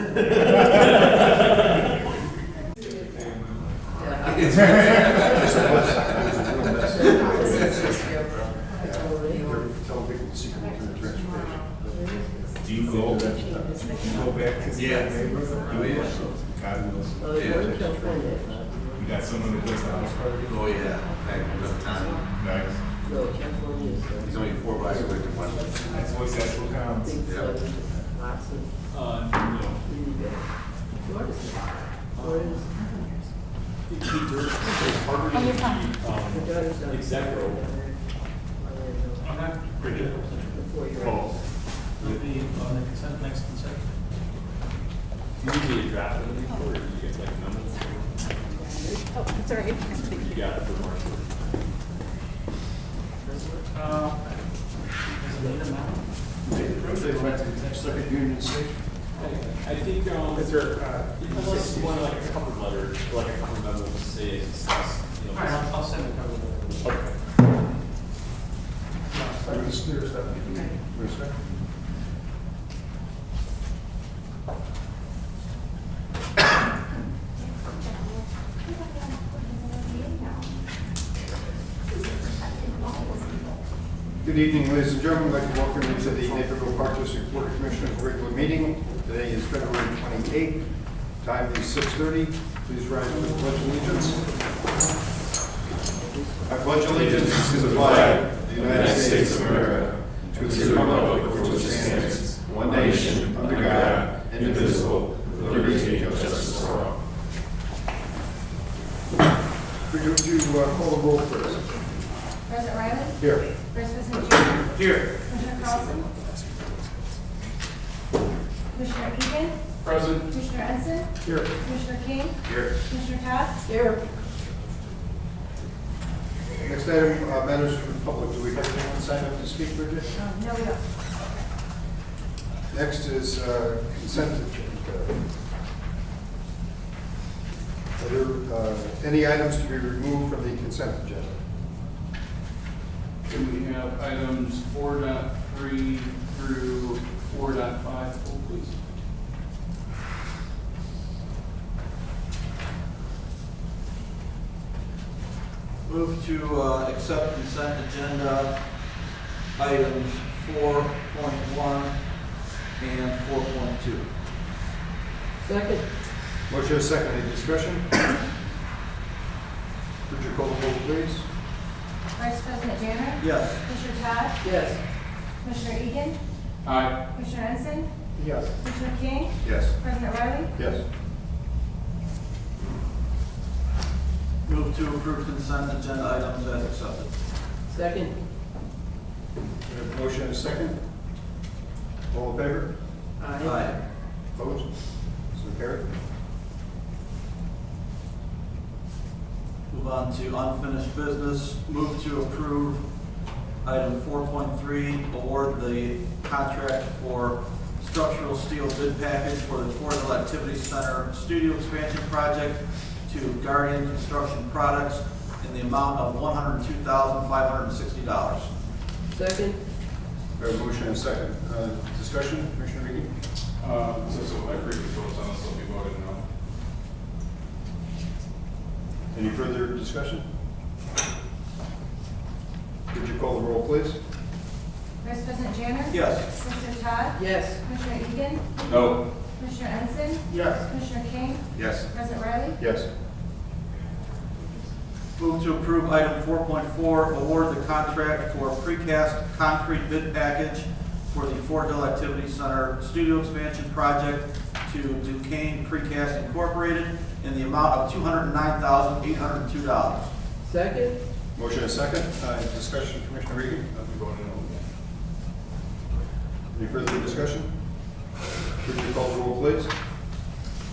Do you go back to the neighborhood? Oh, yeah. God knows. Yeah. You got someone that does the house party? Oh, yeah. Back enough time. Nice. He's only 4 blocks away from one. That's what counts. Yeah. On your phone. Exact road. Okay. Pretty good. Oh. Would be on the consent, next consent. Do you need me to draft it or do you get like numbers? Oh, it's all right. You got it for March. I think, is there, unless you want like a cover letter, like a cover memo to say it's discussed, you know. All right, I'll send a cover letter. Okay. Good evening, ladies and gentlemen. I'd like to welcome you to the Naperville Park District Board of Commissioners regular meeting. Today is February 28th. Time is 6:30. Please rise for the Pledge of Allegiance. I pledge allegiance to the flag of the United States of America, to the republic for which it stands, one nation, under God, indivisible, with liberty and justice for all. Would you call the roll, please? President Riley? Here. Vice President Jr.? Here. Commissioner Carlson? Commissioner Egan? Present. Commissioner Ensign? Here. Commissioner King? Here. Commissioner Todd? Here. Next item, matters from the public. Do we have anyone sign up to speak, Bridget? No, we don't. Next is consent agenda. Are there any items to be removed from the consent agenda? Can we have items 4.3 through 4.5, please? Move to accept consent agenda items 4.1 and 4.2. Second. Motion is second. Any discussion? Would you call the roll, please? Vice President Jr.? Yes. Commissioner Todd? Yes. Commissioner Egan? Aye. Commissioner Ensign? Yes. Commissioner King? Yes. President Riley? Yes. Move to approve consent agenda items as accepted. Second. We have a motion and a second. All in favor? Aye. Opposed? So carried. Move on to unfinished business. Move to approve item 4.3, award the contract for structural steel bid package for the Portal Activity Center studio expansion project to Guardian Construction Products in the amount of $102,560. Second. We have a motion and a second. Discussion, Commissioner Regan? So my previous votes on this will be voted no. Any further discussion? Would you call the roll, please? Vice President Jr.? Yes. Commissioner Todd? Yes. Commissioner Egan? No. Commissioner Ensign? Yes. Commissioner King? Yes. President Riley? Yes. Move to approve item 4.4, award the contract for precast concrete bid package for the Fort Hill Activity Center studio expansion project to Duquesne Precast Incorporated in the amount of $209,802. Second. Motion and second. Discussion, Commissioner Regan? I'll be voting no again. Any further discussion? Would you call the roll, please?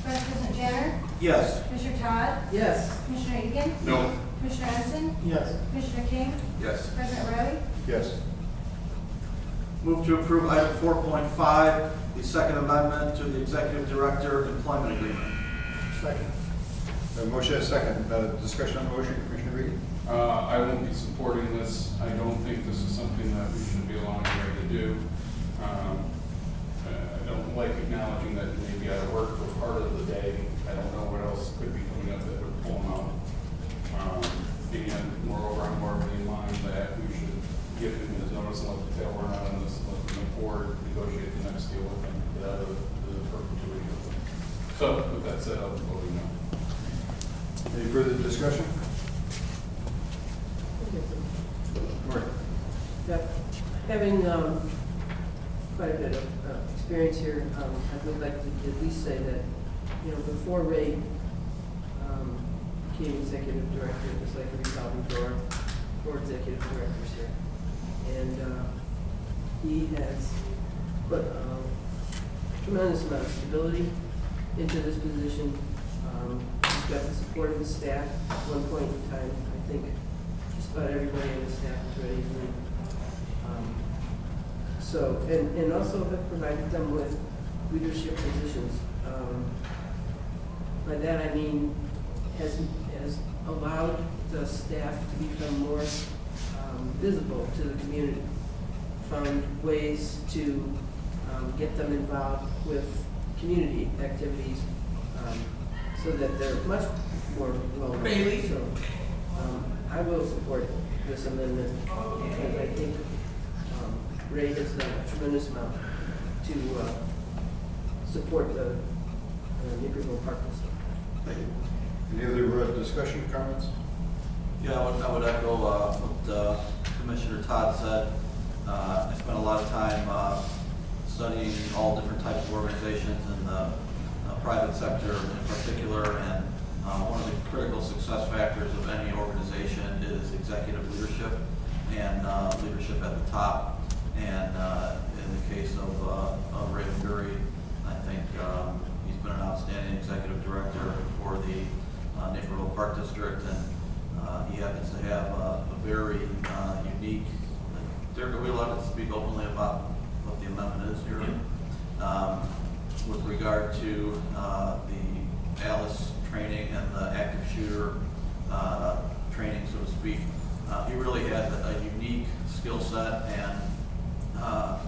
Vice President Jr.? Yes. Commissioner Todd? Yes. Commissioner Egan? No. Commissioner Ensign? Yes. Commissioner King? Yes. President Riley? Yes. Move to approve item 4.5, the second amendment to the Executive Director Employment Agreement. Second. Motion and second. Discussion on the motion, Commissioner Regan? I won't be supporting this. I don't think this is something that we should be allowing Ray to do. I don't like acknowledging that he may be out of work So with that said, I'll be voting no. Any further discussion? Mark? Yeah, having quite a bit of experience here, I would like to at least say that, you know, before Ray became executive director, it was like a revolving door for executive directors here. And he has put a tremendous amount of stability into this position. He's got the support of the staff. At one point in time, I think just about everybody on the staff was ready to leave. And also have provided them with leadership positions. By that I mean has allowed the staff to become more visible to the community, found ways to get them involved with community activities so that they're much more well-known. Bailey. So I will support this amendment because I think Ray has done a tremendous amount to support the Naperville Park District. Thank you. Any other discussion, comments? Yeah, I would echo what Commissioner Todd said. I spent a lot of time studying all different types of organizations in the private sector in particular, and one of the critical success factors of any organization is executive leadership and leadership at the top. And in the case of Ray Gurry, I think he's been an outstanding executive director for the Naperville Park District, and he happens to have a very unique. Derek, are we allowed to speak openly about what the amendment is here? With regard to the ALICE training and the active shooter training, so to speak, he really had a unique skill set, and I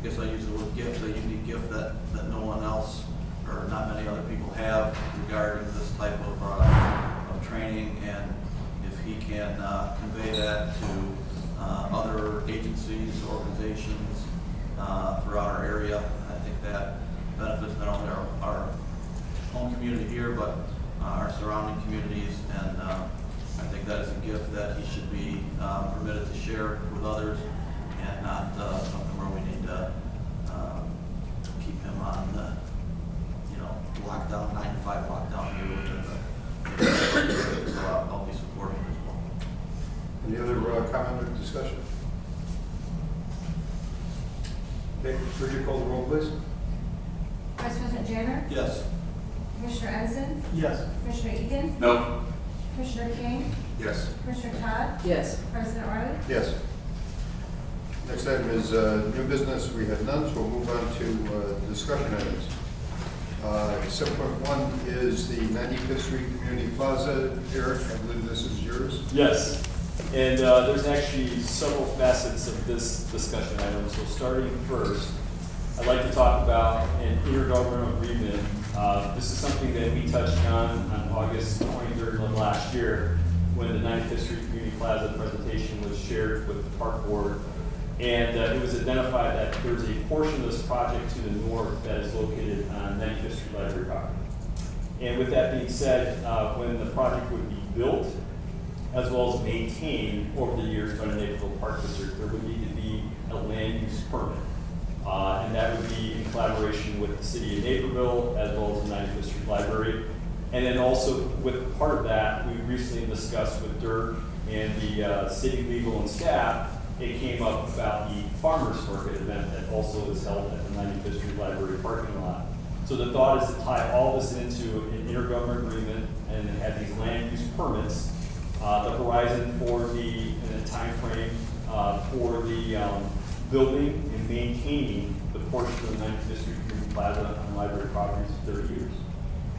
guess I use the word gift, a unique gift that no one else or not many other people have regarding this type of training. And if he can convey that to other agencies, organizations throughout our area, I think that benefits not only our home community here, but our surrounding communities. And I think that is a gift that he should be permitted to share with others, and not something where we need to keep him on the, lockdown, 9 to 5 lockdown here within the so I'll be supporting it as well. Any other comment or discussion? Okay, would you call the roll, please? Vice President Jenner, Yes. Commissioner Ensign, Yes. Commissioner Egan, No. Commissioner King, Yes. Commissioner Todd, Yes. President Riley. Yes. Next item is new business. We have none, so we'll move on to discussion items. 7.1 is the 95th Street Community Plaza. Eric, I believe this is yours. Yes, and there's actually several facets of this discussion item. So starting first, I'd like to talk about an intergovernmental agreement. This is something that we touched on August 23rd of last year when the 95th Street Community Plaza presentation was shared with the Park Board. And it was identified that there's a portion of this project to the north that is located on 95th Street Library property. And with that being said, when the project would be built, as well as maintained over the years by the Naperville Park District, there would need to be a land use permit. And that would be in collaboration with the city of Naperville, as well as the 95th Street Library. And then also with part of that, we recently discussed with Dirk and the city legal and staff, it came up about the farmers market event that also is held at the 95th Street Library parking lot. So the thought is to tie all this into an intergovernmental agreement and have these land use permits, the horizon for the time frame for the building and maintaining the portion of the 95th Street Community Plaza on library properties, 30 years.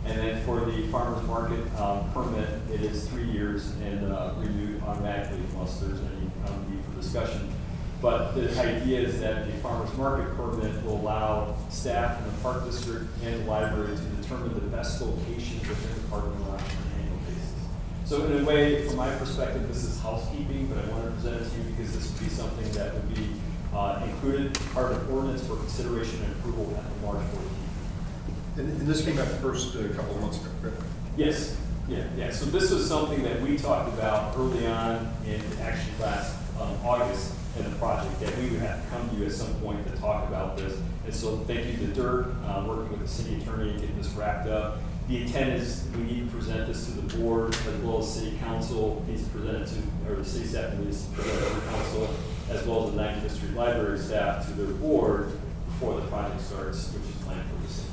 And then for the farmers market permit, it is 3 years and renewed automatically unless there's any need for discussion. But the idea is that the farmers market permit will allow staff in the park district and the library to determine the best locations within the parking lot on an annual basis. So in a way, from my perspective, this is housekeeping, but I want to present it to you because this would be something that would be included part of the ordinance for consideration and approval at the March 14th. And this came out the first couple of months ago, correct? Yes, yeah. So this was something that we talked about early on in actually last August in the project, that we would have to come to you at some point to talk about this. And so thank you to Dirk, working with the city attorney and getting this wrapped up. The intent is we need to present this to the board as well as city council needs to present it to, or the city staff needs to present it to the council, as well as the 95th Street Library staff to their board before the project starts, which is planned for the city.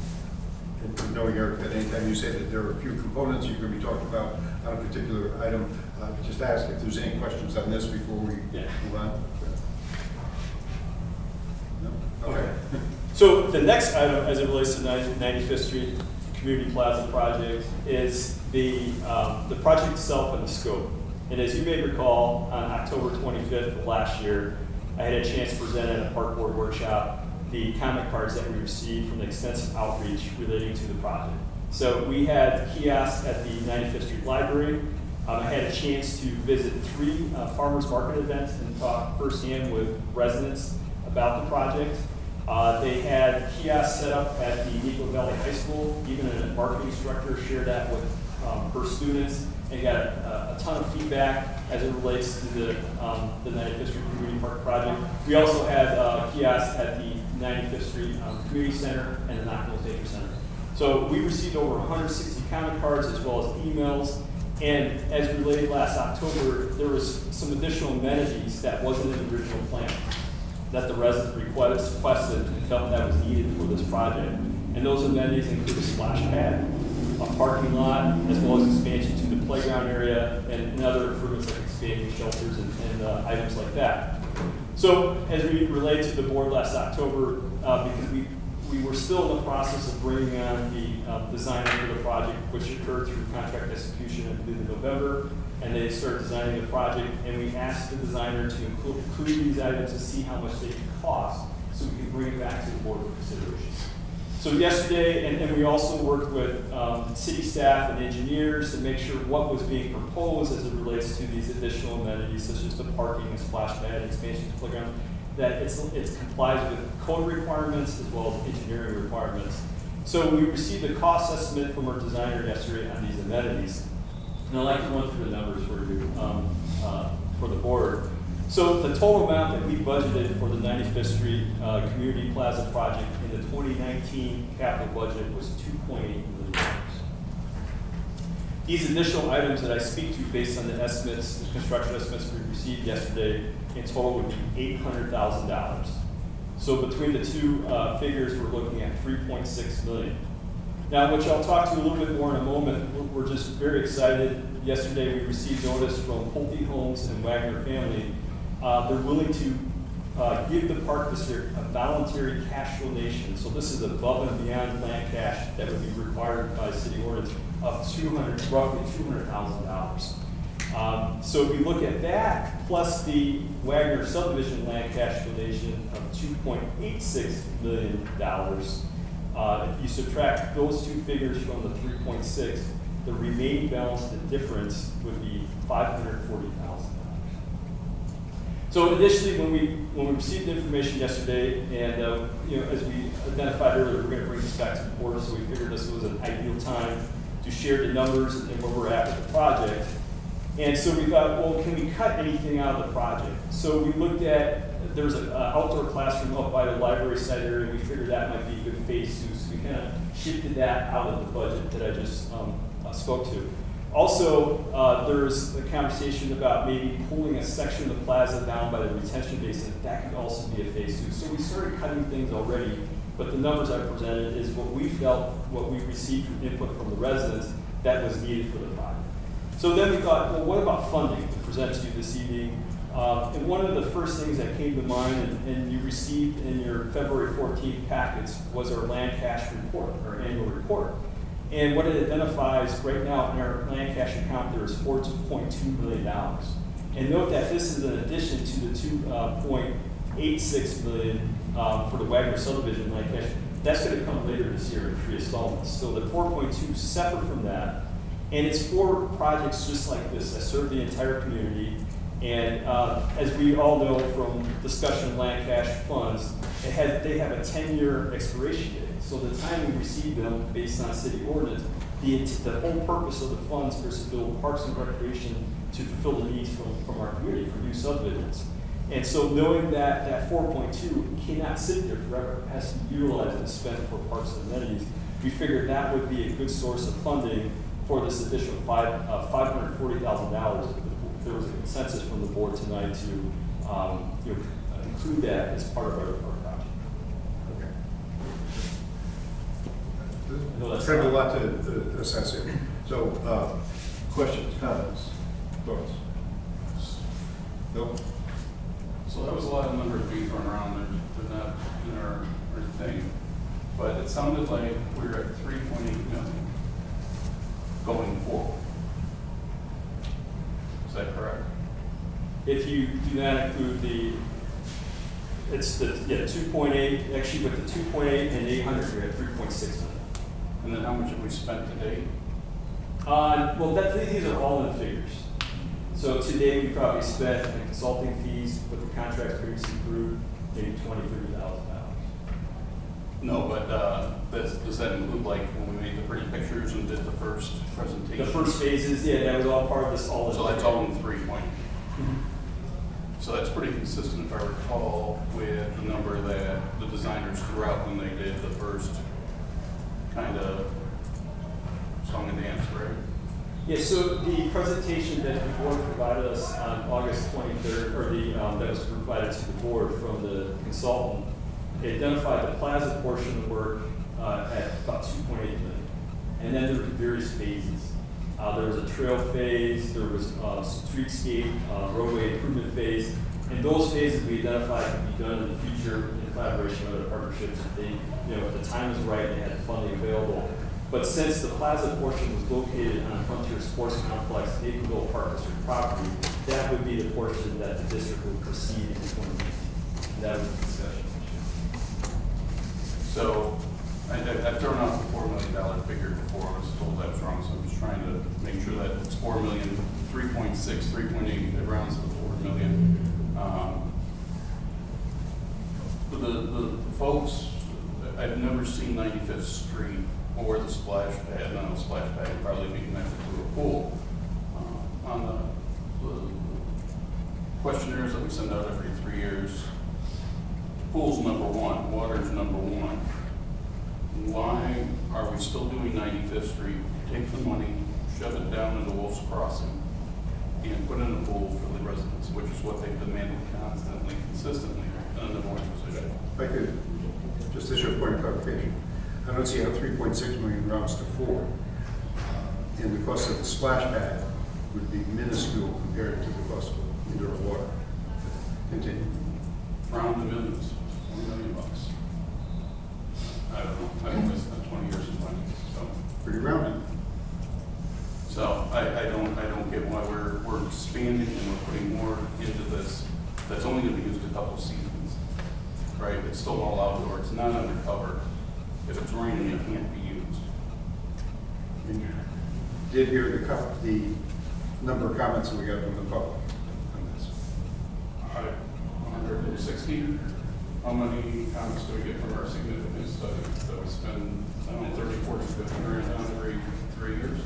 And knowing, Eric, that anytime you say that there are a few components you're going to be talking about on a particular item, just ask if there's any questions on this before we move on. No? Okay. So the next item, as it relates to 95th Street Community Plaza project, is the project itself and the scope. And as you may recall, on October 25th of last year, I had a chance to present at a park board workshop the comment cards that we received from the extensive outreach relating to the project. So we had kiosks at the 95th Street Library. I had a chance to visit 3 farmers market events and talk firsthand with residents about the project. They had kiosks set up at the Naperville Valley High School. Even a marketing instructor shared that with her students and got a ton of feedback as it relates to the 95th Street Community Park project. We also had kiosks at the 95th Street Community Center and the Naperville Nature Center. So we received over 160 comment cards as well as emails. And as related last October, there was some additional amenities that wasn't in the original plan that the residents requested and felt that was needed for this project. And those amenities include a splash pad, a parking lot, as well as expansion to the playground area and other improvements like expanding shelters and items like that. So as we relayed to the board last October, because we were still in the process of bringing on the designer for the project, which occurred through contract execution in November, and they started designing the project, and we asked the designer to include these items to see how much they could cost, so we could bring it back to the board for consideration. So yesterday, and we also worked with city staff and engineers to make sure what was being proposed as it relates to these additional amenities, such as the parking and splash pad, expansion to playground, that it complies with code requirements as well as engineering requirements. So we received a cost estimate from our designer yesterday on these amenities. And I'd like to run through the numbers for you, for the board. So the total amount that we budgeted for the 95th Street Community Plaza project in the 2019 capital budget was $2.8 million. These additional items that I speak to based on the estimates, the construction estimates we received yesterday, in total would be $800,000. So between the two figures, we're looking at $3.6 million. Now, which I'll talk to you a little bit more in a moment, we're just very excited. Yesterday, we received notice from Pulte Homes and Wagner Family. They're willing to give the Park District a voluntary cash donation. So this is above and beyond land cash that would be required by city ordinance of roughly $200,000. So if you look at that, plus the Wagner subdivision land cash donation of $2.86 million, if you subtract those two figures from the 3.6, the remaining balance, the difference, would be $540,000. So initially, when we received the information yesterday, and as we identified earlier, we're going to bring this back to the board, so we figured this was an ideal time to share the numbers and where we're at with the project. And so we thought, well, can we cut anything out of the project? So we looked at, there's an outdoor classroom up by the library site area, and we figured that might be a good phase two. So we kind of shifted that out of the budget that I just spoke to. Also, there's a conversation about maybe pulling a section of the plaza down by the retention basin. That could also be a phase two. So we started cutting things already, but the numbers I presented is what we felt, what we received from input from the residents that was needed for the project. So then we thought, well, what about funding to present to you this evening? And one of the first things that came to mind, and you received in your February 14th packets, was our land cash report, our annual report. And what it identifies right now in our land cash account, there is $4.2 million. And note that this is in addition to the $2.86 million for the Wagner subdivision land cash. That's going to come later this year in 3 installments. So the 4.2 is separate from that. And it's for projects just like this that serve the entire community. And as we all know from discussion of land cash funds, they have a 10-year expiration date. So the time we receive them based on city ordinance, the whole purpose of the funds is to build parks and recreation to fulfill the needs from our community for new subdivisions. And so knowing that 4.2 cannot sit there forever, it has to be utilized and spent for parks and amenities, we figured that would be a good source of funding for this additional $540,000. There was a consensus from the board tonight to include that as part of our project. Okay. No, that's Kind of a not- lot to assess here. So, questions, comments, thoughts? Bill? So that was a lot of numbers being thrown around, they're not in our thing. But it sounded like we were at 3.8 million going forward. Is that correct? If you do not include it's the 2.8, actually with the 2.8 and 800, you're at 3.6 million. And then how much have we spent to date? Well, these are all in figures. So today we probably spent in consulting fees with the contracts previously approved, maybe $20,000-$30,000. No, but does that include like when we made the pretty pictures and did the first presentation? The first phases, yeah, that was all part of this. All So that's all in 3 point. So that's pretty consistent, if I recall, with the number that the designers threw out when they did the first kind of song and dance, right? Yeah, so the presentation that the board provided us on August 23rd, or that was provided to the board from the consultant, it identified the plaza portion of the work at about 2.8 million. And then there were various phases. There was a trail phase, there was a streetscape, roadway improvement phase, and those phases we identified could be done in the future in collaboration with other partnerships if they, if the time was right and they had funding available. But since the plaza portion was located on Frontier Sports Complex, Naperville Park District property, that would be the portion that the district would proceed in 2019. And that was the discussion. So I've thrown out the $4 million figure before. I was told that was wrong, so I'm just trying to make sure that it's 4 million, 3.6, 3.8, it rounds to 4 million. But the folks, I've never seen 95th Street or the splash pad. Now, the splash pad would probably be connected to a pool. On the questionnaires that we send out every 3 years, pool's number one, water's number one. Why are we still doing 95th Street? Take the money, shove it down into Wolf's Crossing, and put in a pool for the residents, which is what they've demanded constantly, consistently, in the voice position. If I could, just as your point of clarification, I don't see how 3.6 million rounds to 4. And the cost of the splash pad would be minuscule compared to the cost of indoor water. Continue. Round the millions, $1 million bucks. I don't know, I've only spent 20 years in finance, so. Pretty rounded. So I don't get why we're expanding and we're putting more into this. That's only gonna be used a couple seasons, right? It's still all outdoor, it's not undercover. If it's raining, it can't be used. And you did hear the number of comments that we got from the public on this. 160. How many comments do we get from our significant study that we spend, I don't know, 30, 40, 50 grand on every 3 years?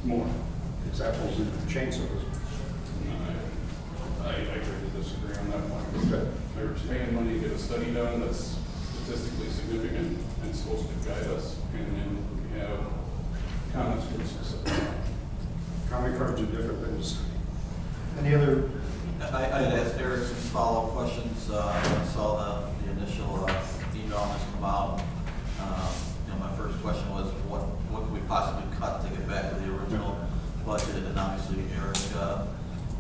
More. It's apples and chainsaws. I agree to disagree on that point. Okay. They're paying money to get a study done that's statistically significant and supposed to guide us, and then we have comments from specific. Comic cards are different than this. Any other? I'd asked Eric some follow-up questions. I saw the initial email on this come out. My first question was, what could we possibly cut to get back to the original budget? And obviously, Eric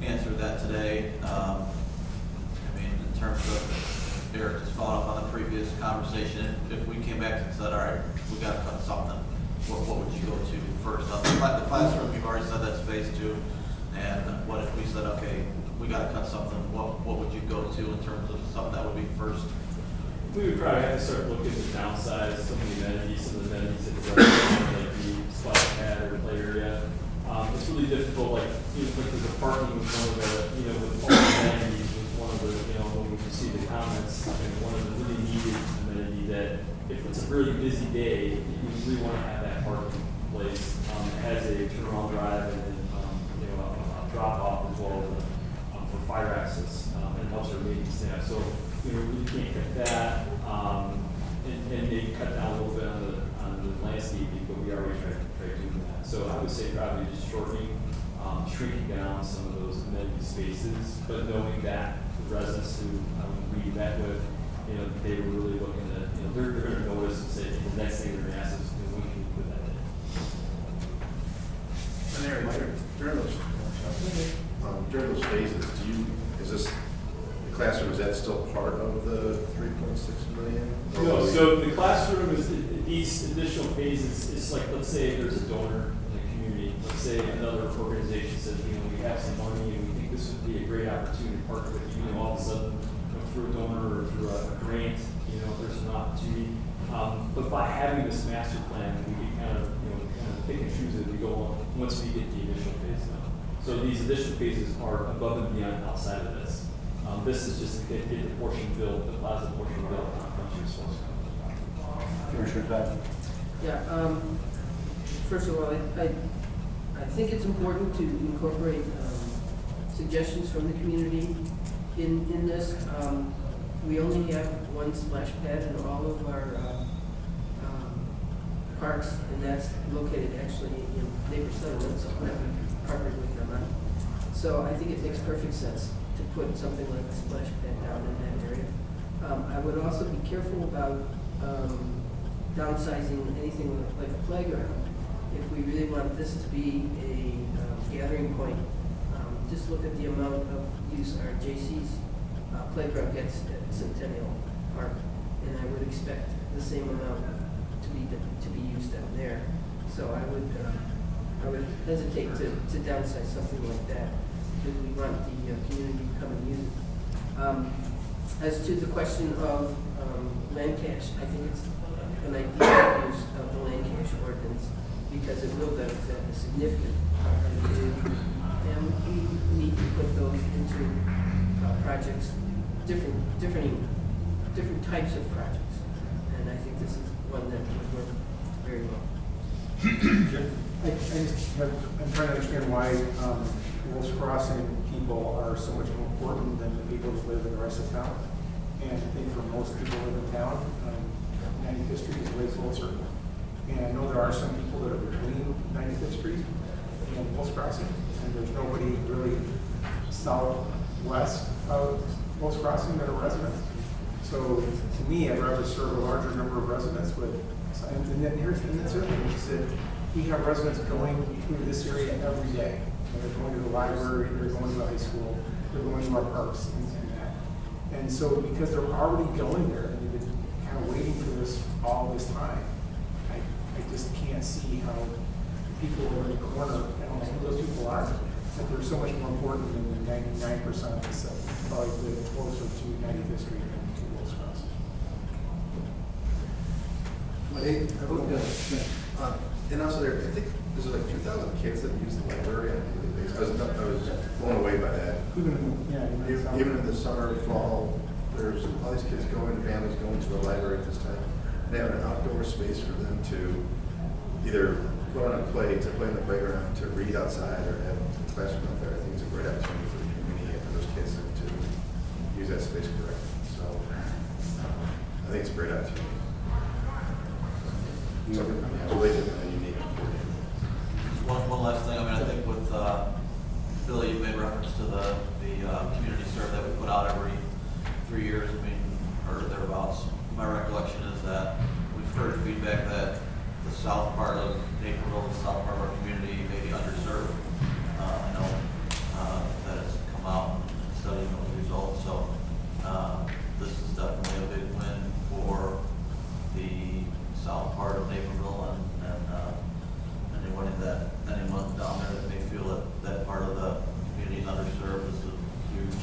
answered that today. In terms of Eric, just following up on the previous conversation, if we came back and said, all right, we got to cut something, what would you go to first? The classroom, you've already said that's phase 2. And what if we said, okay, we got to cut something, what would you go to in terms of something that would be first? We would probably have to start looking to downsize some of the amenities that the residents like the splash pad or play area. It's really difficult, like there's a parking was one of the, with all the amenities was one of the, when we see the comments, and one of the really needed amenities really busy day, you really want to have that parking place. It has a turnaround drive and then, you know, a drop off as well for fire access, and helps our meeting staff. So, you know, we can't cut that, and maybe cut down a little bit on the landscaping, but we already tried doing that. So I would say probably just shortening, shrinking down some of those amenity spaces, but knowing that the residents who we met with, you know, they were really looking at, you know, they're going to notice and say, the next thing they're going to ask is, when can you put that in? And Aaron, during those phases, is this, the classroom, is that still part of the 3.6 million? No, so the classroom is, these additional phases, it's like, let's say there's a donor in the community, let's say another organization says, you know, we have some money and we think this would be a great opportunity to partner with you, and all of a sudden, you know, through a donor or through a grant, you know, there's an opportunity. But by having this master plan, we can kind of, you know, kind of pick and choose as we go on, once we get the initial phase done. So these additional phases are above and beyond outside of this. This is just to get the portion built, the plaza portion built on Frontier Sports Complex. Commissioner Todd. Yeah, first of all, I think it's important to incorporate suggestions from the community in this. We only have one splash pad in all of our parks, and that's located actually in neighbor settlements that we partnered with them on. So I think it makes perfect sense to put something like a splash pad down in that area. I would also be careful about downsizing anything like a playground. If we really want this to be a gathering point, just look at the amount of use our JC's playground gets at Centennial Park, and I would expect the same amount to be used down there. So I would hesitate to downsize something like that, because we want the community to come and use it. As to the question of land cash, I think it's an ideal use of the land cash ordinance, because it will benefit a significant part of the community. And we need to put those into projects, different types of projects. And I think this is one that would work very well. I'm trying to understand why Wolf's Crossing people are so much more important than the people who live in the rest of town. And I think for most people who live in town, 95th Street is way closer. And I know there are some people that are between 95th Street and Wolf's Crossing, and there's nobody really southwest of Wolf's Crossing that are residents. So to me, I'd rather serve a larger number of residents with, and then that's it, is that we have residents going through this area every day. They're going to the library, they're going to the high school, they're going to our parks and that. And so because they're already going there and they've been kind of waiting for this all this time, I just can't see how people over the corner, I don't know who those people are, that they're so much more important than the 99% of the stuff, probably live closer to 95th Street than to Wolf's Crossing. And also there, I think there's like 2,000 kids that use the library on a daily basis. I was blown away by that. Even in the summer, fall, there's all these kids going, families going to the library at this time. They have an outdoor space for them to either put on a play, to play in the playground, to read outside, or have a classroom out there. I think it's a great opportunity for the community and for those kids to use that space correctly. So I think it's a great opportunity. Something totally different and unique. One last thing, I mean, I think with, Billy, you made reference to the community survey that we put out every 3 years, I mean, or thereabouts. My recollection is that we've heard feedback that the south part of Naperville, the south part of our community may be underserved. I know that it's come out and studying those results, so this is definitely a big win for the south part of Naperville and anyone down there that may feel that that part of the community is underserved is a huge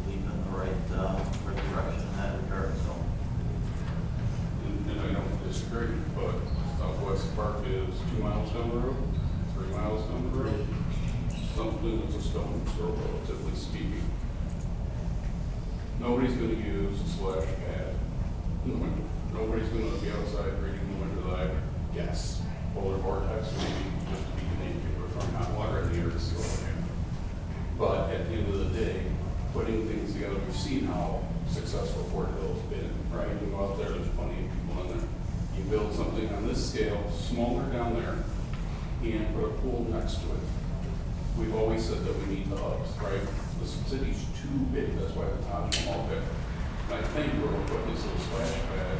leap in the right direction in that regard. So. And I don't disagree, but Southwest Park is 2 miles down the road, 3 miles down the road. Something that's a stone's throw, relatively speaking. Nobody's going to use a splash pad in the winter. Nobody's gonna be outside reading the winter that I guess. Polar vortex, maybe just to be named people from hot water in the air to see what they have. But at the end of the day, putting things together, we've seen how successful Fort Hill's been, right? You go out there, there's plenty of people in there. You build something on this scale, smaller down there, and put a pool next to it. We've always said that we need the hubs, right? The city's too big, that's why the Taj Mahal big. And I think where we're putting this little splash pad,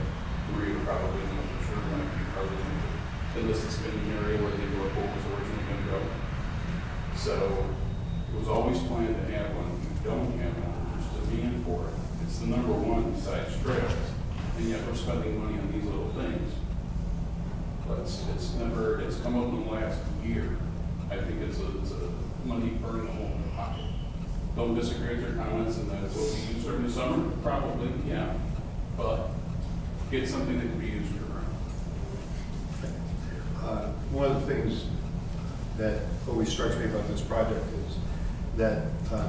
where you probably know for sure, might be probably in this spinning area where the indoor pool was originally going to go. So it was always planned to have one. We don't have one. There's demand for it. It's the number one besides trails, and yet we're spending money on these little things. But it's come up in the last year. I think it's a money burning a hole in the pocket. Don't disagree with their comments, and that's what we use during the summer, probably, yeah. But get something that can be used year round. One of the things that always strikes me about this project is that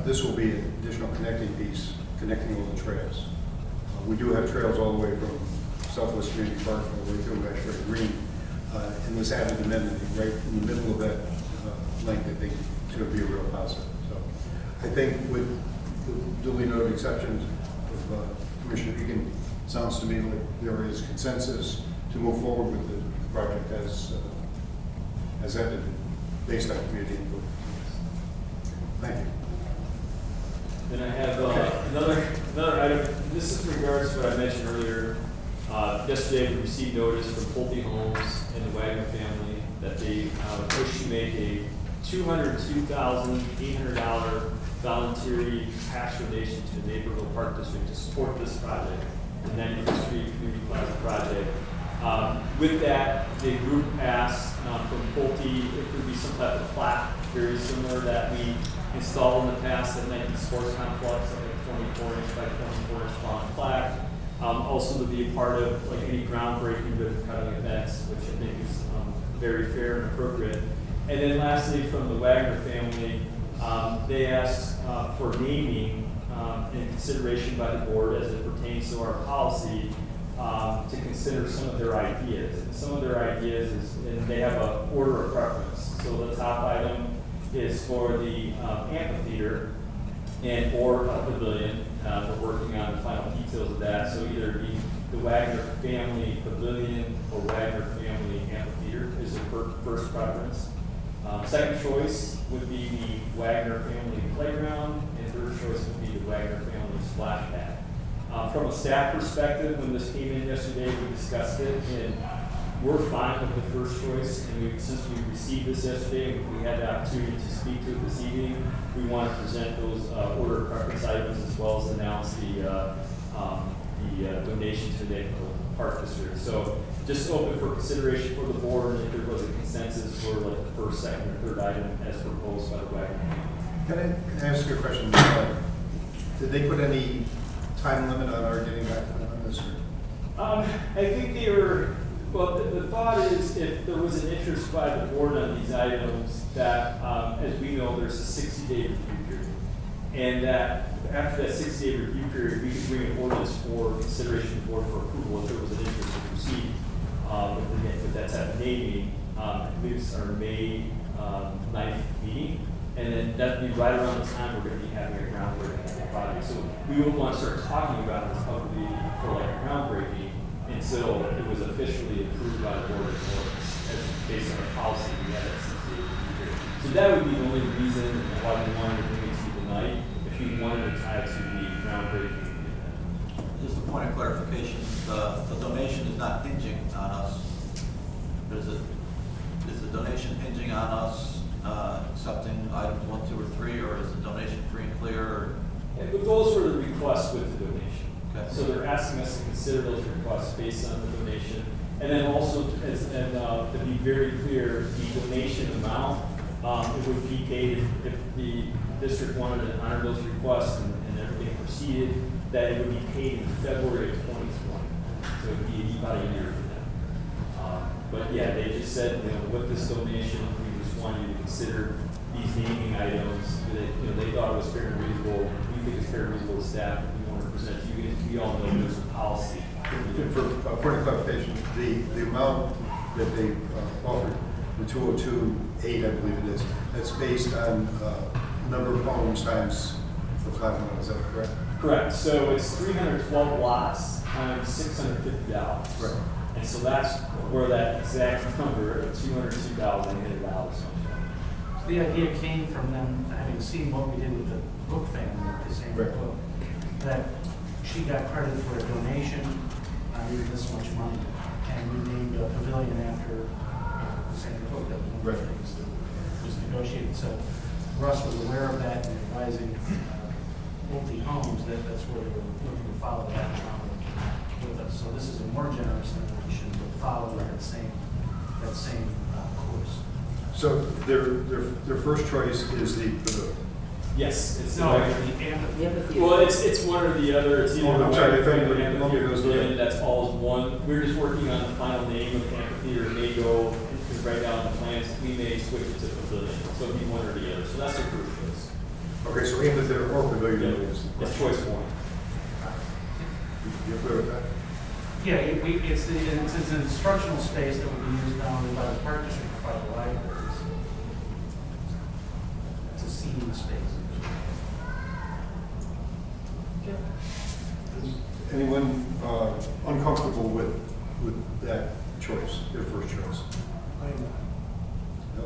this will be an additional connecting piece, connecting all the trails. We do have trails all the way from Southwest Community Park all the way through Ashbury Green. And this added amenity right in the middle of that length, I think is going to be a real positive. So I think with the duly noted exceptions of Commissioner Egan, sounds to me like there is consensus to move forward with the project as ended, based on community input. Thank you. Then I have another item. This is in regards to what I mentioned earlier. Yesterday, we received notice from Pulte Homes and the Wagner family that they wish to make a $202,800 voluntary cash donation to the Naperville Park District to support this project, the 95th Street Community Plaza project. With that, the group asked from Pulte if there would be some type of plaque very similar that we installed in the past at Nike Sports Complex, like a 24-inch by 24-inch long plaque. Also to be a part of like any groundbreaking ribbon cutting events, which I think is very fair and appropriate. And then lastly, from the Wagner family, they asked for naming in consideration by the board as it pertains to our policy to consider some of their ideas. And some of their ideas is, and they have an order of preference. So the top item is for the amphitheater and or a pavilion. We're working on the final details of that. So either be the Wagner family pavilion or Wagner family amphitheater is the first preference. Second choice would be the Wagner family playground, and third choice would be the Wagner family splash pad. From a staff perspective, when this came in yesterday, we discussed it, and we're fine with the first choice. And since we received this yesterday, and we had the opportunity to speak to it this evening, we want to present those order of preference items as well as announce the donation to the Naperville Park District. So just open for consideration for the board, and if there was a consensus for like the first, second, or third item as proposed by the Wagner. Can I ask you a question? Did they put any time limit on our getting back on this? I think they were, well, the thought is if there was an interest by the board on these items that, as we know, there's a 60-day review period. And that after that 60-day review period, we could bring an ordinance for consideration to the board for approval if there was an interest to proceed with that type of naming. I believe it's our May 9th meeting. And then that'd be right around the time we're going to be having a groundbreaking project. So we wouldn't want to start talking about this publicly for like a groundbreaking until it was officially approved by the board of as based on our policy we had at 60 days. So that would be the only reason why we wanted to bring it to you tonight, if you wanted to tie it to the groundbreaking event. Just a point of clarification, the donation is not hinging on us. Is the donation hinging on us accepting items 1, 2, or 3, or is the donation free and clear? Yeah, but those were the requests with the donation. Okay. So they're asking us to consider those requests based on the donation. And then also, to be very clear, the donation amount, it would be paid if the district wanted to honor those requests and everything proceeded, that it would be paid in February of 2020. So it would be about a year for them. But yeah, they just said, with this donation, we just want you to consider these naming items. That, they thought it was fair and reasonable. We think it's fair and reasonable to staff. We want to present to you. We all know there's a policy For point of clarification, the amount that they offered, the 202.8, I believe it is, that's based on number of homes times the flat amount, is that correct? Correct, so it's 312 lots times $650. Right. And so that's where that exact number of $202,800 comes from. The idea came from them having seen what we did with the Book family, with the same Right. book, that she got credit for a donation, not even this much money, and we named a pavilion after the same book that Right. was negotiated. So Russ was aware of that and advising multi-homes that that's where they were looking to follow that along with us. So this is a more generous donation, but follow that same course. So their first choice is the pavilion. Yes, it's No, the the amphitheater. well, it's one or the other. It's either Oh, I'm sorry, if the anybody- amphitheater goes pavilion, there. that's all as one. We're just working on the final name of the amphitheater. It may go, because right now in the plans, we may switch it to pavilion. So it'll be one or the other. So that's the first choice. Okay, so amphitheater or pavilion is the It's question. choice one. You clear with that? Yeah, it's an instructional space that will be used not only by the park district, but by the libraries. It's a seating space. Anyone uncomfortable with that choice, their first choice? I am No?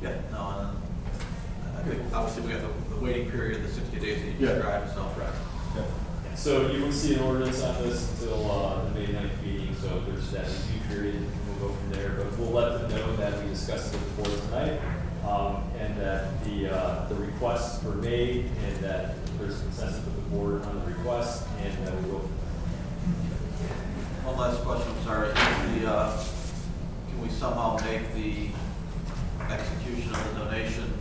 Yeah, no, and I think obviously we have the waiting period, the 60 days that you Yeah. described, so. Yeah. So you won't see an ordinance on this until the May 9th meeting, so there's that review period, and we'll go from there. But we'll let them know that we discussed it with the board tonight, and that the requests were made, and that there's consensus with the board on the request, and we'll go. One last question, I'm sorry. Can we somehow make the execution of the donation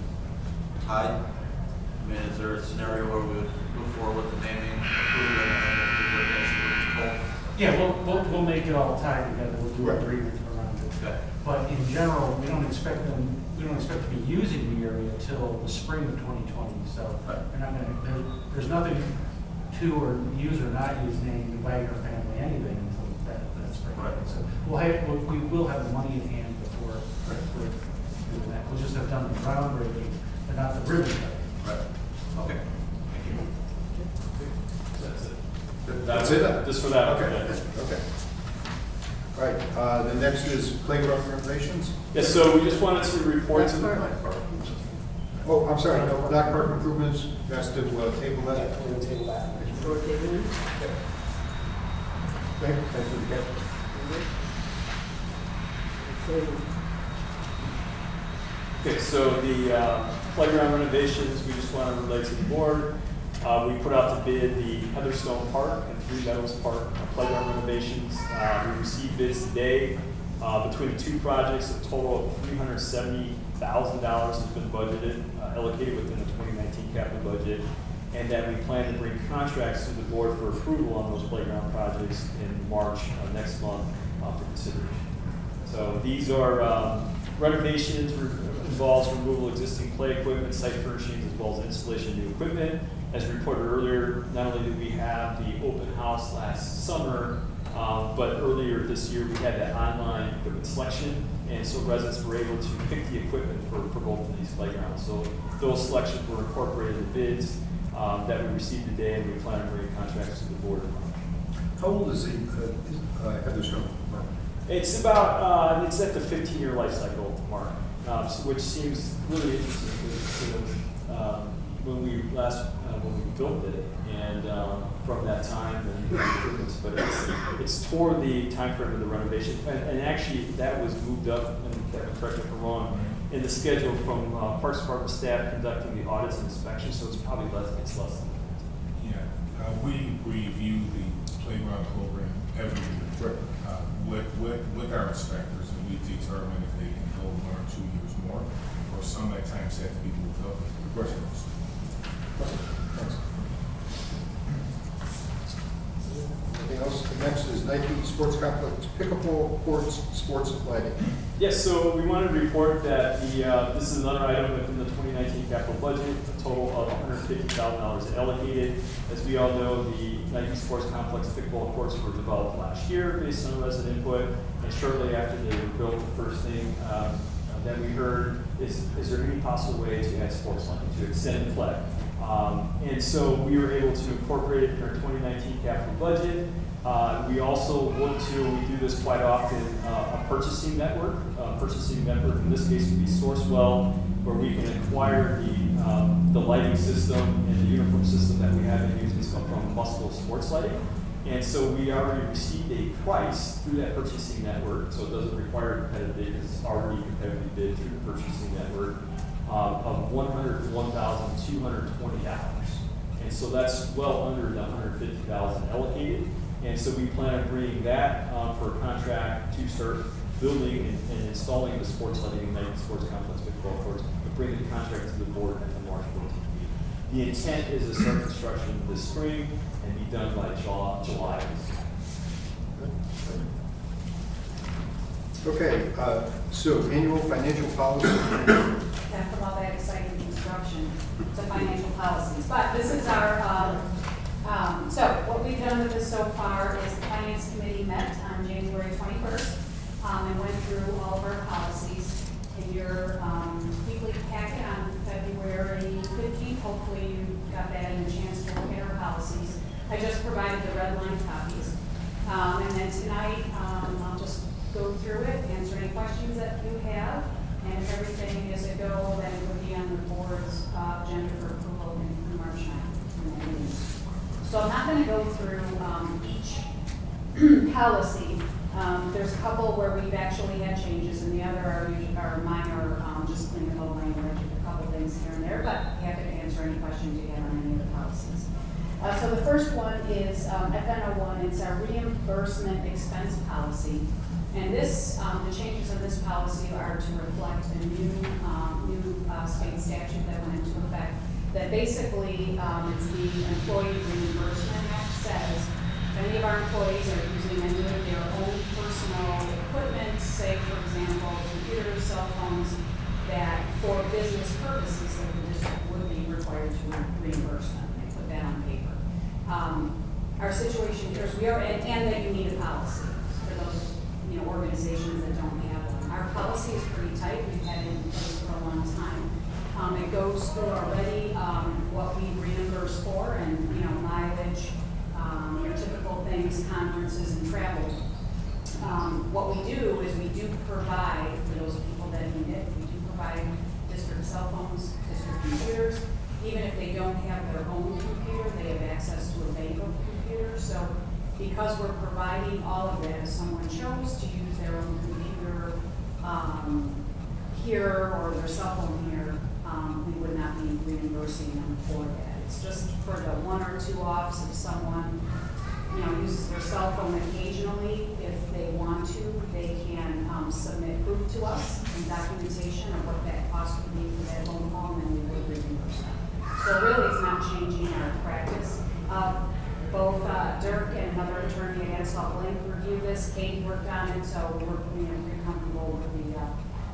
tied? I mean, is there a scenario where we would move forward with the naming, approve it, and then the donation would be pulled? Yeah, we'll make it all tied together, we'll do Right. an agreement around it. Okay. But in general, we don't expect to be using the area till the spring of 2020, so Right. we're not gonna, there's nothing to or use or not use named Wagner family anything until that spring. Right. So we will have the money in hand before we're doing that. We'll just have done the groundbreaking, but not the ribbon cutting. Right. Okay. Thank you. That's it. That's it? Just for that. Okay, okay. All right, the next is playground renovations. Yes, so we just wanted to report to the. Oh, I'm sorry, no, Black Park improvements, that's to table that. We'll table that. Short table. Thank you. Okay, so the playground renovations, we just want to relate to the board. We put out to bid the Heatherstone Park and Three Meadows Park playground renovations. We received bids today. Between the two projects, a total of $370,000 has been budgeted, allocated within the 2019 capital budget, and that we plan to bring contracts to the board for approval on those playground projects in March next month for consideration. So these are renovations, involves removal of existing play equipment, site furnishings, as well as installation of new equipment. As reported earlier, not only did we have the open house last summer, but earlier this year we had that online equipment selection, and so residents were able to pick the equipment for both of these playgrounds. So those selections were incorporated in bids that we received today, and we plan on bringing contracts to the board in March. How old is the Heatherstone Park? It's about, it's at the 15-year life cycle mark, so which seems really interesting because when we built it, and from that time, and improvements, but it's toward the time frame of the renovation, and actually that was moved up, and Kevin, correct me if I'm wrong, in the schedule from Parks Department staff conducting the audits and inspections, so it's probably less than that. Yeah, we review the playground program every year. With our inspectors, and we determine if they can go 1 or 2 years more, or some at times have to be moved up. Questions? Thanks. Anything else? The next is Nike Sports Complex pickleball courts, sports lighting. Yes, so we wanted to report that this is another item within the 2019 capital budget, a total of $150,000 allocated. As we all know, the Nike Sports Complex pickleball courts were developed last year based on resident input, and shortly after they were built, the first thing that we heard is there any possible way to add sports lighting, to extend play? And so we were able to incorporate it in our 2019 capital budget. We also look to, we do this quite often, a purchasing network. Purchasing network in this case would be Sourcewell, where we can acquire the lighting system and the uniform system that we have in use from Muscle Sports Lighting. And so we already received a price through that purchasing network, so it doesn't require a competitive bid, it's already competitively bid through the purchasing network, of $101,220. And so that's well under the $150,000 allocated. And so we plan on bringing that for a contract to start building and installing the sports lighting in Nike Sports Complex pickleball courts, to bring the contract to the board at the March 14th meeting. The intent is to start construction this spring and be done by July. Okay, so annual financial policy. After all that exciting construction to financial policies. But this is our, so what we've done with this so far is the Finance Committee met on January 21st and went through all of our policies. In your weekly packet on February 15th, hopefully you got that and a chance to look at our policies. I just provided the red line copies. And then tonight, I'll just go through it, answer any questions that you have, and if everything is a go, then it would be on the board's agenda for approval in March 9th. So I'm not going to go through each policy. There's a couple where we've actually had changes, and the other are minor, just clinical language, a couple things here and there, but happy to answer any questions you have on any of the policies. So the first one is FN01. It's our reimbursement expense policy. And this, the changes in this policy are to reflect a new state statute that went into effect. That basically, it's the Employee Reimbursement Act says if any of our employees are using any of their own personal equipment, say for example computers, cell phones, that for business purposes that the district would be required to reimburse them. They put that on paper. Our situation here is we are, and that you need a policy for those organizations that don't have one. Our policy is pretty tight. We've had it in place for a long time. It goes through already what we reimburse for, and mileage, your typical things, conferences, and travel. What we do is we do provide for those people that need it. We do provide district cell phones, district computers. Even if they don't have their own computer, they have access to a bank of computers. So because we're providing all of that, if someone chose to use their own computer here or their cell phone here, we would not be reimbursing them for that. It's just for the one or two offs if someone uses their cell phone occasionally. If they want to, they can submit proof to us and documentation of what that cost would be for that home call, and then we would reimburse them. So really, it's not changing our practice. Both Dirk and another attorney at Salt Lake reviewed this. Kate worked on it, so we're pretty comfortable with the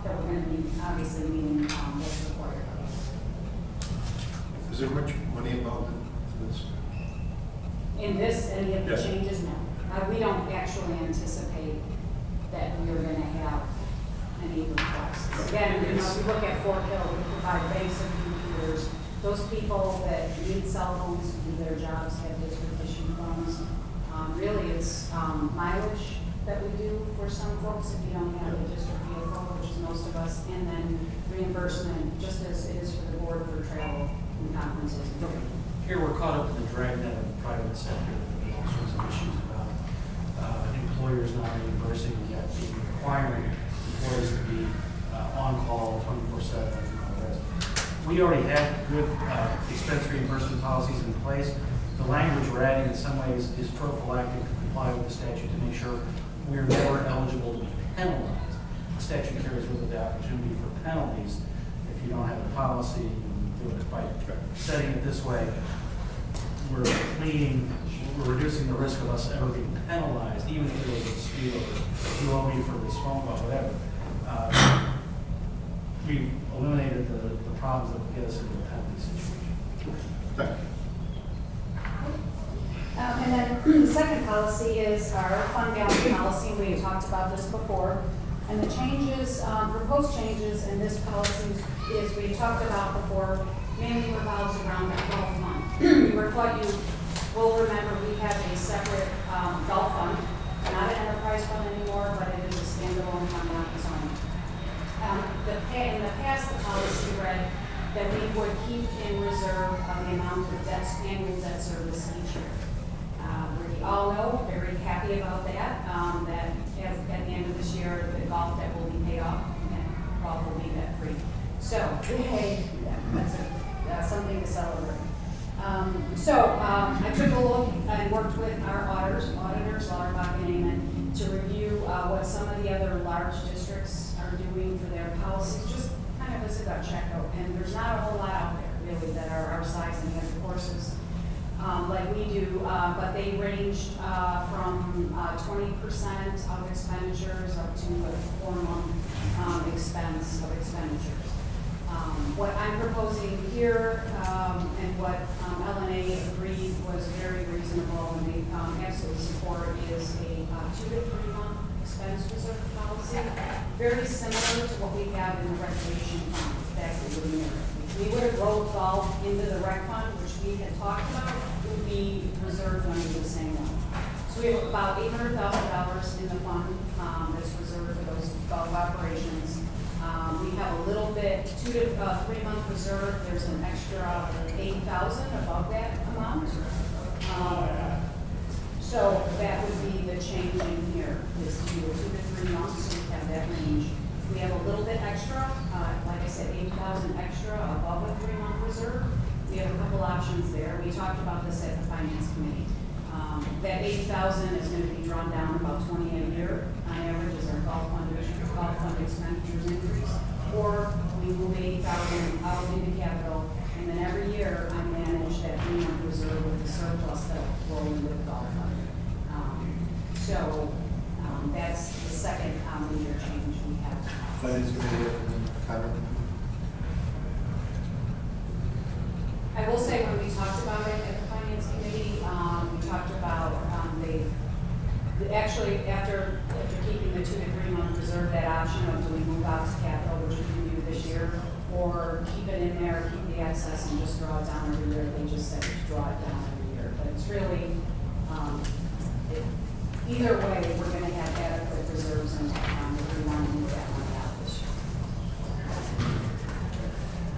that we're going to be obviously meeting what's required of us. Is there much money involved in this? In this, any of the Yes. changes, no. We don't actually anticipate that we are going to have any requests. Again, if you look at Fort Hill, we provide banks of computers. Those people that need cell phones to do their jobs have district issued phones. Really, it's mileage that we do for some folks if you don't have a district vehicle, which is most of us, and then reimbursement, just as it is for the board for travel and conferences. Here we're caught up in the dragnet of the private sector. There's all sorts of issues about employers not reimbursing, yet being requiring employees to be on call 24/7 and all the rest. We already have good expense reimbursement policies in place. The language we're adding in some ways is prophylactic to comply with the statute to make sure we're never eligible to be penalized. The statute carries with it the opportunity for penalties if you don't have a policy and do it by setting it this way. We're pleading we're reducing the risk of us ever being penalized, even if there was a dispute over who owe me for this phone call, whatever. We've eliminated the problems that would get us into a penalty situation. Thank you. And then the second policy is our fund balance policy. We had talked about this before. And the changes, proposed changes in this policy is we talked about before, mainly revolves around the golf fund. What you will remember, we have a separate golf fund, not an enterprise fund anymore, but it is a standalone fund on its own. In the past, the policy read that we would keep in reserve the amount of annual debt service each year. We all know, very happy about that, that at the end of this year, the golf debt will be paid off and golf will be debt free. So, hey, that's something to celebrate. I took a look and worked with our auditors, Lauterbach and Amon, to review what some of the other large districts are doing for their policies, just kind of as a gut check out. And there's not a whole lot out there, really, that are our size and have courses like we do, but they ranged from 20% of expenditures up to a 4-month expense of expenditures. What I'm proposing here and what LNA agreed was very reasonable and they absolutely support is a 2 to 3 month expense reserve policy, very similar to what we have in the recreation fund back in the year. We would have rolled golf into the rec fund, which we had talked about, would be reserved under the same one. So we have about $800,000 in the fund that's reserved for those golf operations. We have a little bit, 2 to 3 month reserve. There's an extra $8,000 above that amount. So that would be the change in here, is 2 to 3 months, so we have that range. We have a little bit extra, like I said, $8,000 extra above a 3-month reserve. We have a couple options there. We talked about this at the Finance Committee. That $8,000 is going to be drawn down about 20 a year on average as our golf fund expenditures increase. Or we move $80,000 out into capital, and then every year I manage that 3-month reserve with the surplus that will roll into the golf fund. That's the second major change we have. Finance Committee, comment? I will say when we talked about it at the Finance Committee, we talked about actually after keeping the 2 to 3 month reserve, that option of do we move out to capital, which we can do this year, or keep it in there, keep the excess and just draw it down every year. They just said draw it down every year, but it's really either way we're going to have adequate reserves in town if we want to move that money out this year.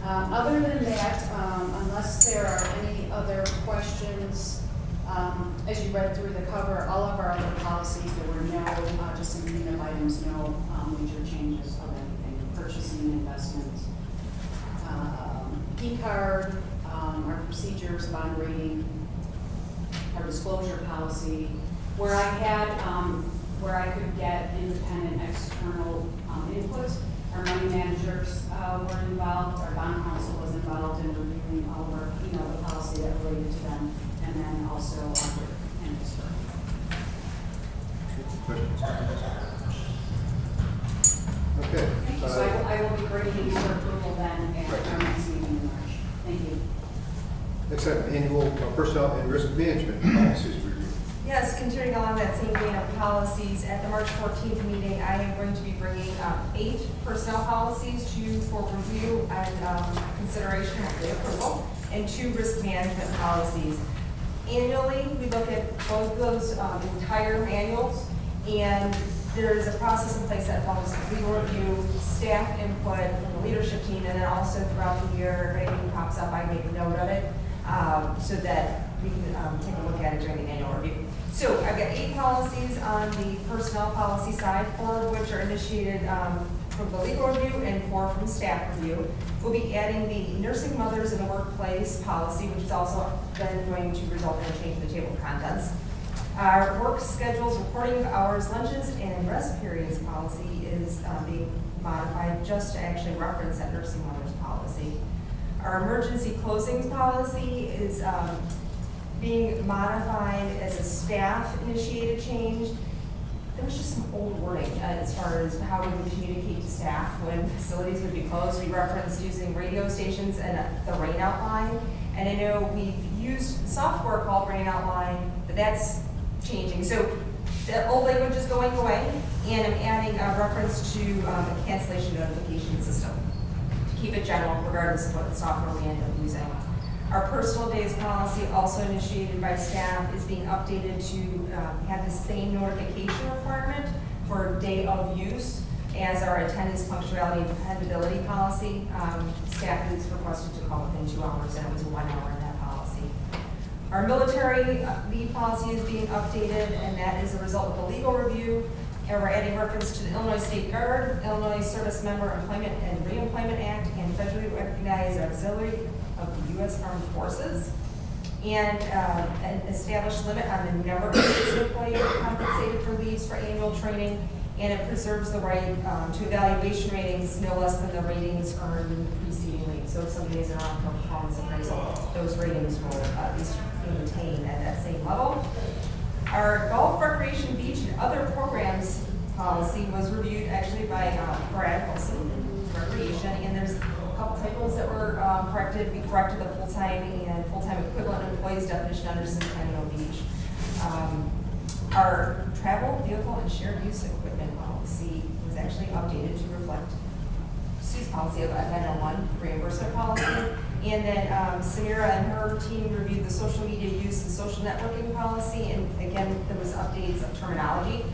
Other than that, unless there are any other questions, as you read through the cover, all of our other policies, there were no, just some cleanup items, no major changes of anything, purchasing, investments, e-card, our procedures, bond rating, our disclosure policy, where I had, where I could get independent external input. Our money managers were involved, our bond counsel was involved in reviewing all of our, the policy that related to them, and then also our industry. Okay. So I will be bringing these for approval then at our next meeting in March. Thank you. Next item, annual personnel and risk management policies review. Yes, continuing along that same vein of policies, at the March 14th meeting, I am going to be bringing 8 personnel policies to you for review and consideration of the approval, and 2 risk management policies. Annually, we look at both of those entire manuals, and there is a process in place that involves legal review, staff input from the leadership team, and then also throughout the year, if anything pops up, I make a note of it so that we can take a look at it during the annual review. So I've got 8 policies on the personnel policy side, 4 of which are initiated from the legal review and 4 from staff review. We'll be adding the nursing mothers in the workplace policy, which is also then going to result in a change in the table of contents. Our work schedules, reporting of hours, lunches, and rest periods policy is being modified just to actually reference that nursing mothers policy. Our emergency closings policy is being modified as a staff-initiated change. There was just some old wording as far as how we would communicate to staff when facilities would be closed. We referenced using radio stations and the rain outline. And I know we've used software called rain outline, but that's changing. So the old language is going away, and I'm adding a reference to a cancellation notification system to keep it general regardless of what software we end up using. Our personal days policy, also initiated by staff, is being updated to have the same notification requirement for day of use as our attendance, punctuality, and dependability policy. Staff is requested to call within 2 hours, and it was 1 hour in that policy. Our military leave policy is being updated, and that is a result of the legal review. And we're adding reference to the Illinois State Guard, Illinois Service Member Employment and Reemployment Act, and federally recognized auxiliary of the U.S. Armed Forces, and an established limit on the number of days an employee compensated for leaves for annual training, and it preserves the right to evaluation ratings no less than the ratings earned in preceding leave. So if somebody is around for performance appraisal, those ratings will at least maintain at that same level. Our golf, recreation, beach, and other programs policy was reviewed actually by Brad Wilson, recreation, and there's a couple typos that were corrected. We corrected the full-time and full-time equivalent employees definition under Centennial Beach. Our travel, vehicle, and shared use equipment policy was actually updated to reflect Sue's policy of 901 reimbursement policy. And then Samira and her team reviewed the social media use and social networking policy, and again, there was updates of terminology.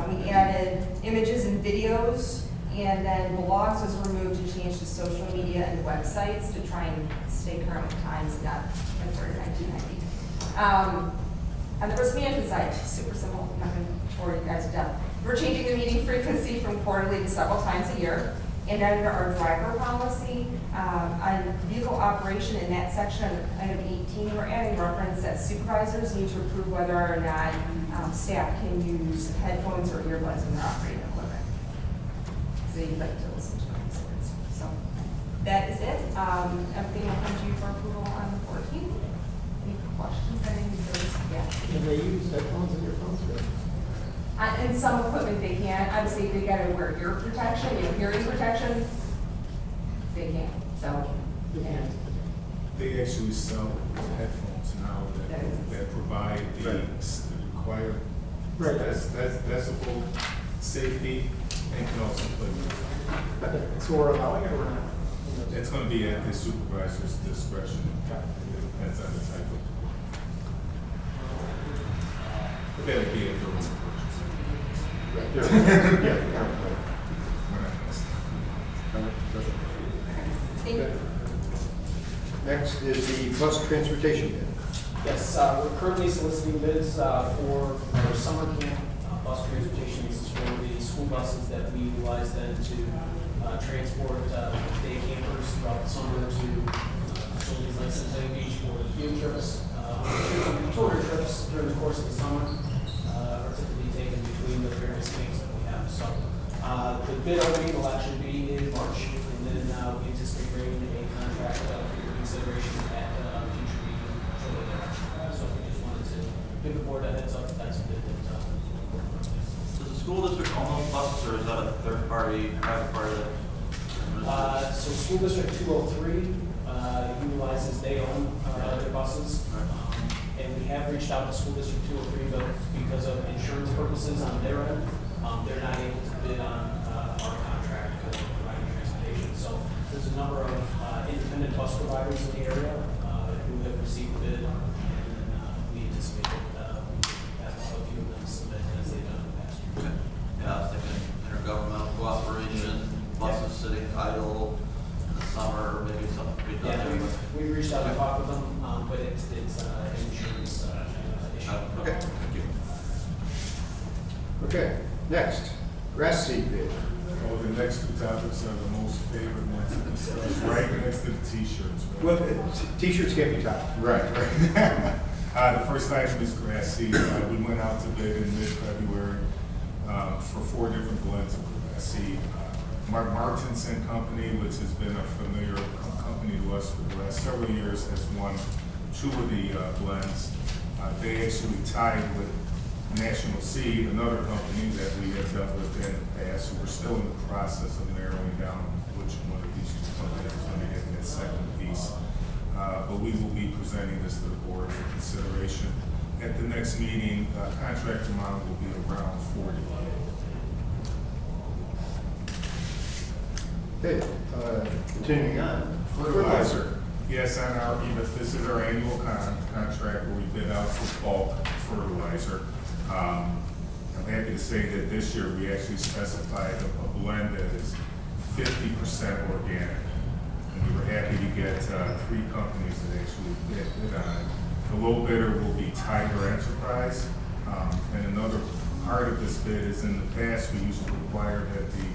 We added images and videos, and then blogs was removed to change to social media and websites to try and stay current with times and not convert to 1990. On the risk management side, super simple, I'm not going to bore you guys to death. We're changing the meeting frequency from quarterly to several times a year. And under our driver policy, on vehicle operation in that section, item 18, we're adding reference that supervisors need to approve whether or not staff can use headphones or earbuds when they're operating equipment. So you'd like to listen to these words. So that is it. Everything will come to you for approval on the 14th. Any questions? Yeah. Can they use headphones in your phones? In some equipment they can. Obviously, they gotta wear ear protection, hearing protection. They can. So, yeah. They actually sell headphones now that provide the required. Right. That's a full safety and can also play music. So we're allowing it or not? It's going to be at the supervisor's discretion. It depends on the type of. But that would be a door purchase. Thank you. Next is the bus transportation bid. Yes, we're currently soliciting bids for our summer camp bus transportation. This is for the school buses that we utilize then to transport day campers throughout the summer to facilities like Centennial Beach for field trips. Touring trips during the course of the summer are typically taken between the various camps that we have. So the bid opening will actually be in March, and then we anticipate bringing a contract for your consideration at a future meeting shortly thereafter. So we just wanted to give the board a heads up that that's a bid that Does the school district own those buses, or is that a third party, private party? So School District 203 utilizes, they own their buses. And we have reached out to School District 203, but because of insurance purposes on their end, they're not able to bid on our contract for providing transportation. So there's a number of independent bus providers in the area who have received a bid, and we anticipate that we have a few of them submit as they've done in the past. Okay. Yeah, I was thinking intergovernmental cooperation, buses sitting idle in the summer, maybe something to be done. Yeah, we reached out and talked with them, but it's an insurance issue. Okay, thank you. Okay, next, grass seed bid. Oh, the next two topics are the most favorite ones to discuss, right next to the t-shirts. Right? Well, t-shirts can't be topped. Right. The first item is grass seed. We went out to bid in mid-February for 4 different blends of grass seed. Martins and Company, which has been a familiar company to us for the last several years, has won two of the blends. They actually tied with National Seed, another company that we have dealt with in the past. So we're still in the process of narrowing down which one of these two companies is going to get that second piece. But we will be presenting this to the board for consideration. At the next meeting, contract amount will be around 40. Okay, continuing on. Fertilizer. Yes, on our, this is our annual contract where we bid out for bulk fertilizer. I'm happy to say that this year we actually specified a blend that is 50% organic. And we were happy to get 3 companies that actually bid on it. The low bidder will be Tiger Enterprise. And another part of this bid is in the past we used to require that the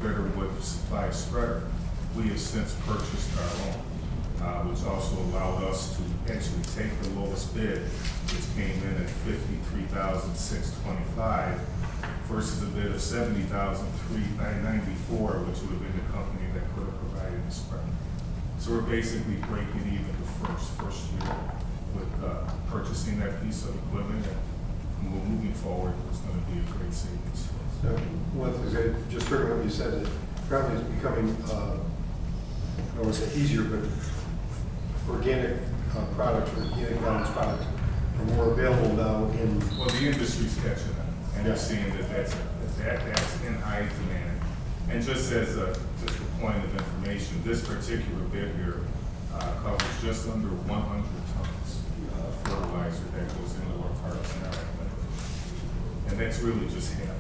bidder would supply a spreader. We have since purchased our own, which also allowed us to actually take the lowest bid, which came in at $53,625 versus a bid of $70,394, which would have been the company that could have provided the spreader. So we're basically breaking even the first year with purchasing that piece of equipment, and we're moving forward. It's going to be a great savings. So, one thing I just heard what you said, that probably is becoming, I don't want to say easier, but organic products, or organic balance products are more available now in. Well, the industry's catching up, and they're seeing that that's in high demand. And just as a point of information, this particular bid here covers just under 100 tons of fertilizer that goes into our parks now. And that's really just half of it.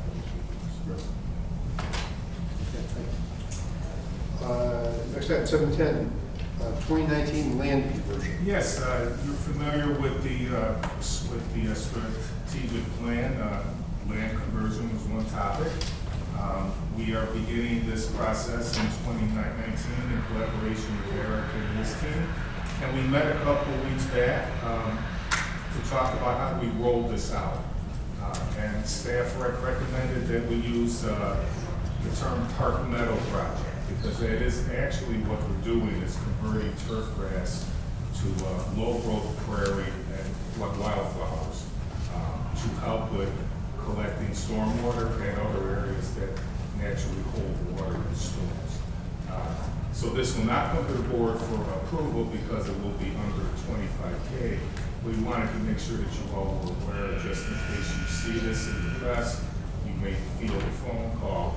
Next item, 710, 2019 land conversion. Yes, you're familiar with the strategic plan. Land conversion was one topic. We are beginning this process in 2019 in collaboration with Eric and his team. And we met a couple of weeks back to talk about how we roll this out. And staff recommended that we use the term park meadow project, because that is actually what we're doing, is converting turf grass to low growth prairie and wildflowers to help with collecting stormwater and other areas that naturally hold water in storms. So this will not come to the board for approval because it will be under 25K. We wanted to make sure that you all were aware, just in case you see this in the press, you may feel a phone call.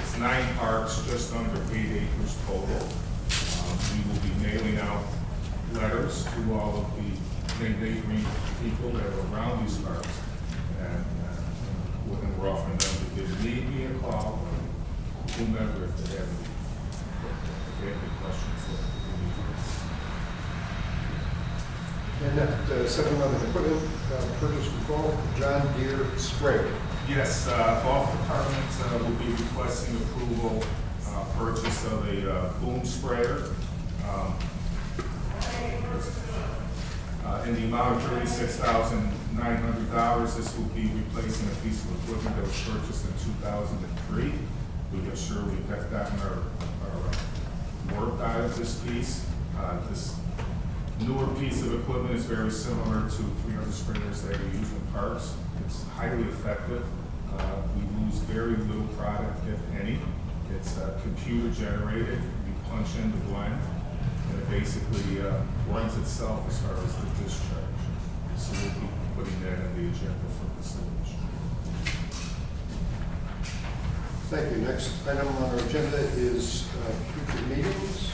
It's 9 parks, just under 8 acres total. We will be mailing out letters to all of the neighboring people that are around these parks. And we're offering them to give me a call, or whomever, if they have any questions. And that 711 equipment purchase control, John Deere sprayer. Yes, both departments will be requesting approval, purchase of a boom sprayer in the amount of $36,900. This will be replacing a piece of equipment that was purchased in 2003. We have sure we've gotten our work out of this piece. This newer piece of equipment is very similar to 300 sprayers that we use in parks. It's highly effective. We lose very little product, if any. It's computer generated. You punch in the blend, and it basically runs itself as far as the discharge. So we'll be putting that in the agenda for consideration. Thank you. Next item on our agenda is future meetings.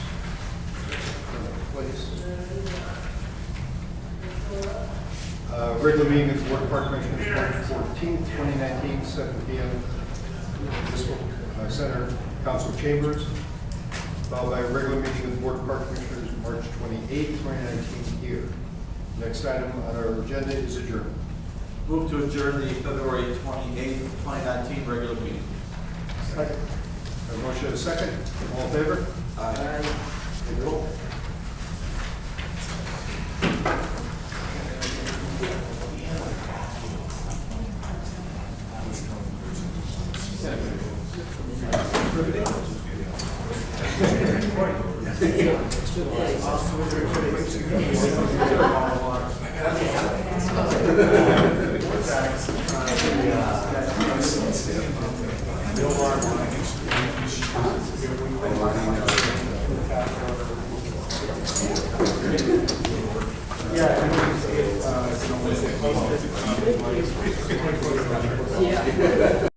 Please. Regular meeting of the Board of Park Commissioners, March 14th, 2019, 7 p.m. Municipal Center, Council Chambers, followed by a regular meeting of the Board of Park Commissioners, March 28th, 2019, here. Next item on our agenda is adjournment. Move to adjourn the February 28th, 2019 regular meeting. Second. A motion and a second. All in favor? Aye. Take roll. Yes. Yeah.